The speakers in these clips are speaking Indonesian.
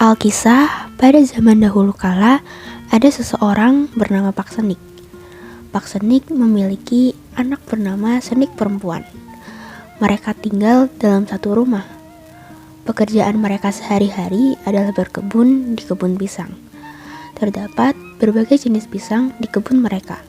Alkisah, pada zaman dahulu kala, ada seseorang bernama Pak Senik. Pak Senik memiliki anak bernama Senik perempuan. Mereka tinggal dalam satu rumah. Pekerjaan mereka sehari-hari adalah berkebun di kebun pisang. Terdapat berbagai jenis pisang di kebun mereka.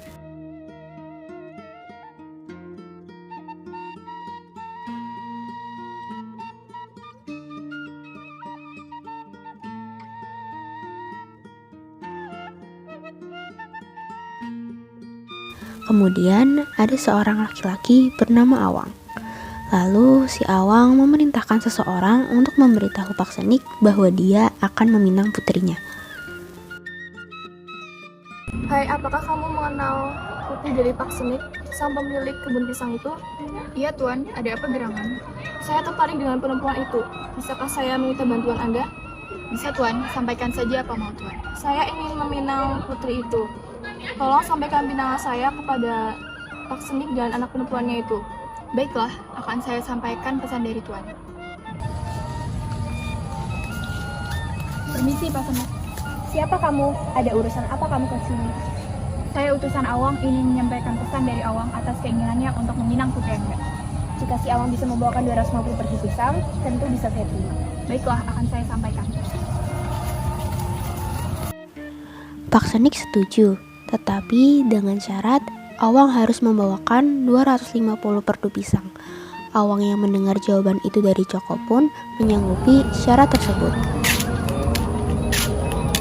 Kemudian ada seorang laki-laki bernama Awang. Lalu si Awang memerintahkan seseorang untuk memberitahu Pak Senik bahwa dia akan meminang putrinya. Hai, apakah kamu mengenal putri dari Pak Senik, sang pemilik kebun pisang itu? Iya Tuan, ada apa gerangan? Saya tertarik dengan perempuan itu. Bisakah saya meminta bantuan Anda? Bisa Tuan, sampaikan saja apa mau Tuan. Saya ingin meminang putri itu. Tolong sampaikan pinangan saya kepada Pak Senik dan anak perempuannya itu. Baiklah, akan saya sampaikan pesan dari Tuan. Permisi Pak Senik. Siapa kamu? Ada urusan apa kamu ke sini? Saya utusan Awang ingin menyampaikan pesan dari Awang atas keinginannya untuk meminang putri Anda. Jika si Awang bisa membawakan 250 pergi pisang, tentu bisa saya terima. Baiklah, akan saya sampaikan. Pak Senik setuju, tetapi dengan syarat Awang harus membawakan 250 perdu pisang. Awang yang mendengar jawaban itu dari Coko pun menyanggupi syarat tersebut.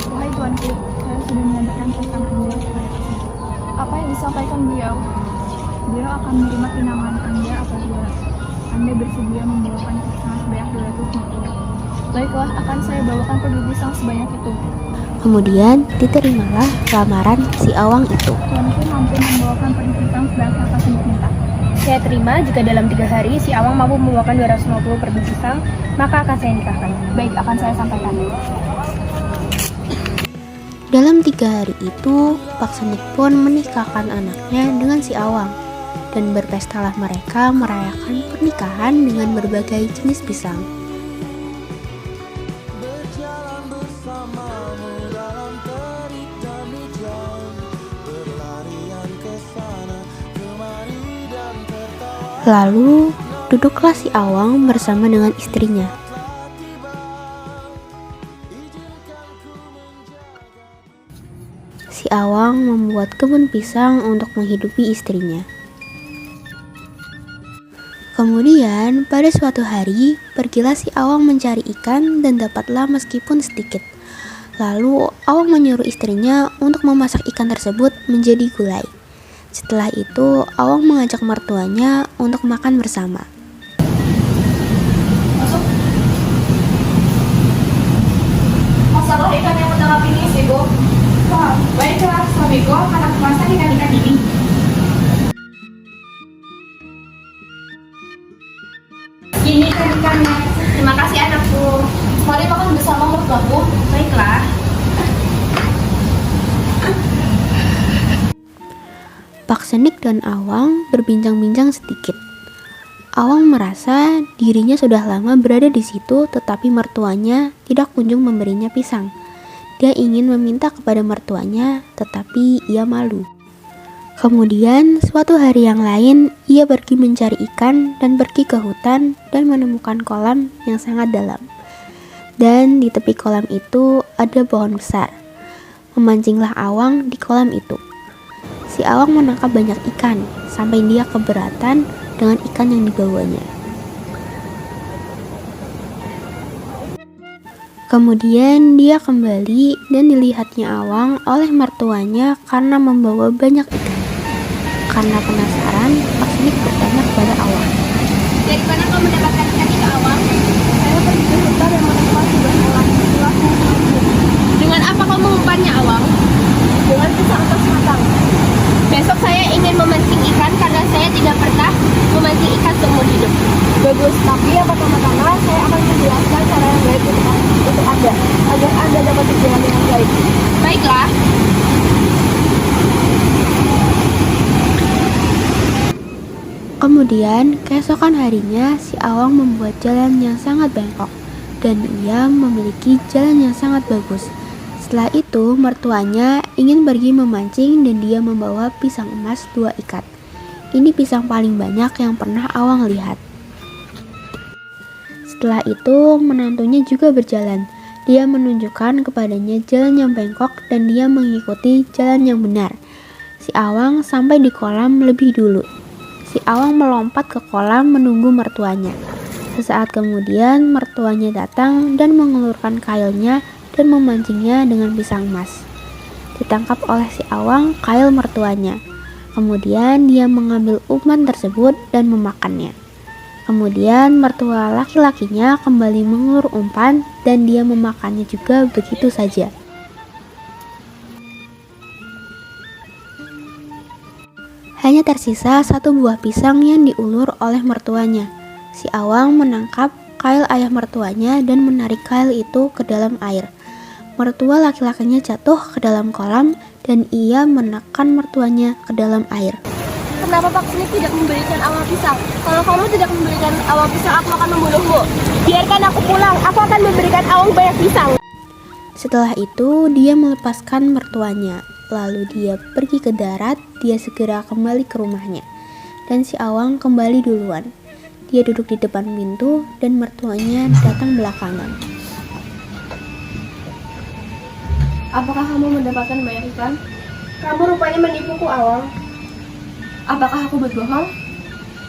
Wahai Tuanku, saya sudah menyampaikan pesan Anda kepada Pak Senik. Apa yang disampaikan beliau? Beliau akan menerima pinangan Anda apabila Anda bersedia membawakan pisang sebanyak 250. Baiklah, akan saya bawakan perdu pisang sebanyak itu. Kemudian diterimalah lamaran si Awang itu. Tuanku mampu membawakan pergi pisang sebanyak yang Pak Senik minta. Saya terima jika dalam 3 hari si Awang mampu membawakan 250 pergi pisang, maka akan saya nikahkan. Baik, akan saya sampaikan. Dalam 3 hari itu, Pak Senik pun menikahkan anaknya dengan si Awang. Dan berpestalah mereka merayakan pernikahan dengan berbagai jenis pisang. Lalu, duduklah si Awang bersama dengan istrinya. Si Awang membuat kebun pisang untuk menghidupi istrinya. Kemudian, pada suatu hari, pergilah si Awang mencari ikan dan dapatlah meskipun sedikit. Lalu, Awang menyuruh istrinya untuk memasak ikan tersebut menjadi gulai. Setelah itu, Awang mengajak mertuanya untuk makan bersama. Masaklah ikan yang menangkap ini, Sibo. Wah, baiklah, suamiku akan aku masak ikan-ikan ini. Ini ikan-ikannya. Terima kasih anakku. Mari makan bersama mertuaku. Baiklah. Pak Senik dan Awang berbincang-bincang sedikit. Awang merasa dirinya sudah lama berada di situ, tetapi mertuanya tidak kunjung memberinya pisang. Dia ingin meminta kepada mertuanya, tetapi ia malu. Kemudian, suatu hari yang lain, ia pergi mencari ikan dan pergi ke hutan dan menemukan kolam yang sangat dalam. Dan di tepi kolam itu ada pohon besar. Memancinglah Awang di kolam itu. Si Awang menangkap banyak ikan, sampai dia keberatan dengan ikan yang dibawanya. Kemudian dia kembali dan dilihatnya Awang oleh mertuanya karena membawa banyak ikan. Karena penasaran, Pak Senik bertanya kepada Awang. Dari mana kau mendapatkan ikan itu, Awang? Saya pergi ke hutan dan menemukan sebuah kolam. Itulah saya mengambil. Dengan apa kau mengumpannya, Awang? Dengan pisang atas matang. Besok saya ingin memancing ikan karena saya tidak pernah memancing ikan seumur hidup. Bagus, tapi yang pertama-tama saya akan menjelaskan cara yang baik untuk Anda, agar Anda dapat berjalan dengan baik. Baiklah. Kemudian, keesokan harinya si Awang membuat jalan yang sangat bengkok. dan ia memiliki jalan yang sangat bagus. Setelah itu, mertuanya ingin pergi memancing dan dia membawa pisang emas 2 ikat. Ini pisang paling banyak yang pernah Awang lihat. Setelah itu, menantunya juga berjalan. Dia menunjukkan kepadanya jalan yang bengkok dan dia mengikuti jalan yang benar. Si Awang sampai di kolam lebih dulu. Si Awang melompat ke kolam menunggu mertuanya. Sesaat kemudian, mertuanya datang dan mengelurkan kailnya dan memancingnya dengan pisang emas. Ditangkap oleh si Awang kail mertuanya. Kemudian dia mengambil umpan tersebut dan memakannya. Kemudian mertua laki-lakinya kembali mengulur umpan dan dia memakannya juga begitu saja. Hanya tersisa 1 buah pisang yang diulur oleh mertuanya. Si Awang menangkap kail ayah mertuanya dan menarik kail itu ke dalam air. Mertua laki-lakinya jatuh ke dalam kolam dan ia menekan mertuanya ke dalam air. Kenapa Pak Senik tidak memberikan Awang pisang? Kalau kamu tidak memberikan Awang pisang, aku akan membunuhmu. Biarkan aku pulang, aku akan memberikan Awang banyak pisang. Setelah itu, dia melepaskan mertuanya. Lalu dia pergi ke darat, dia segera kembali ke rumahnya. Dan si Awang kembali duluan. Dia duduk di depan pintu dan mertuanya datang belakangan. Apakah kamu mendapatkan banyak ikan? Kamu rupanya menipuku, Awang. Apakah aku berbohong?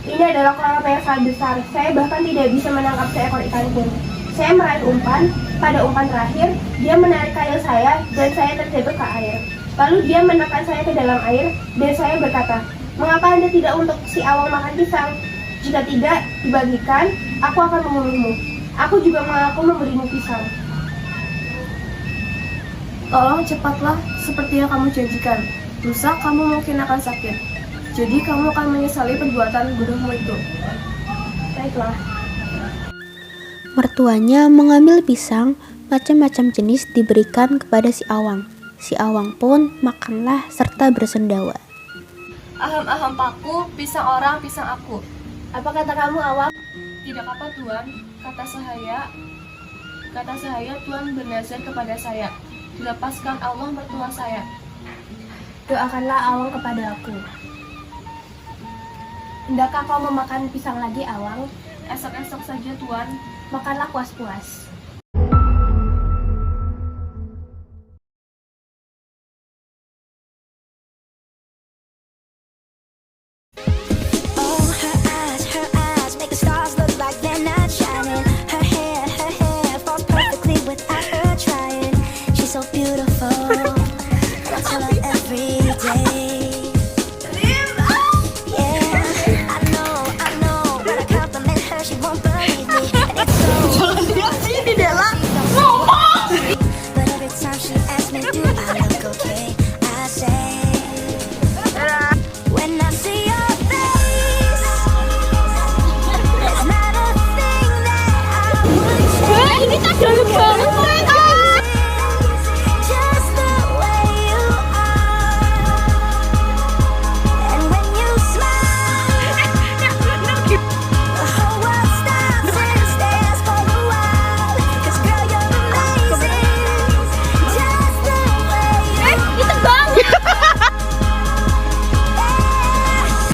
Ini adalah kolam yang sangat besar. Saya bahkan tidak bisa menangkap seekor ikan pun. Saya meraih umpan. Pada umpan terakhir, dia menarik kail saya dan saya terjatuh ke air. Lalu dia menekan saya ke dalam air dan saya berkata, "Mengapa Anda tidak untuk si Awang makan pisang? Jika tidak dibagikan, aku akan membunuhmu. Aku juga mengaku memberimu pisang." Tolong cepatlah seperti yang kamu janjikan. Lusa kamu mungkin akan sakit. Jadi kamu akan menyesali perbuatan bodohmu itu. Baiklah. Mertuanya mengambil pisang, macam-macam jenis diberikan kepada si Awang. Si Awang pun makanlah serta bersendawa. Aham-aham paku, pisang orang, pisang aku. Apa kata kamu, Awang? Tidak apa Tuan, kata saya Tuan bernazar kepada saya. Dilepaskan Allah mertua saya. Doakanlah Awang kepada aku. Hendakkah kau memakan pisang lagi, Awang? Esok-esok saja Tuan. Makanlah puas-puas. Her eyes make the stars look like they're not shining. Her hair falls perfectly without her trying. She's so beautiful, and I tell her every day. Yeah, I know, when I compliment her, she won't believe me. And it's so but every time she asks me, do I look okay?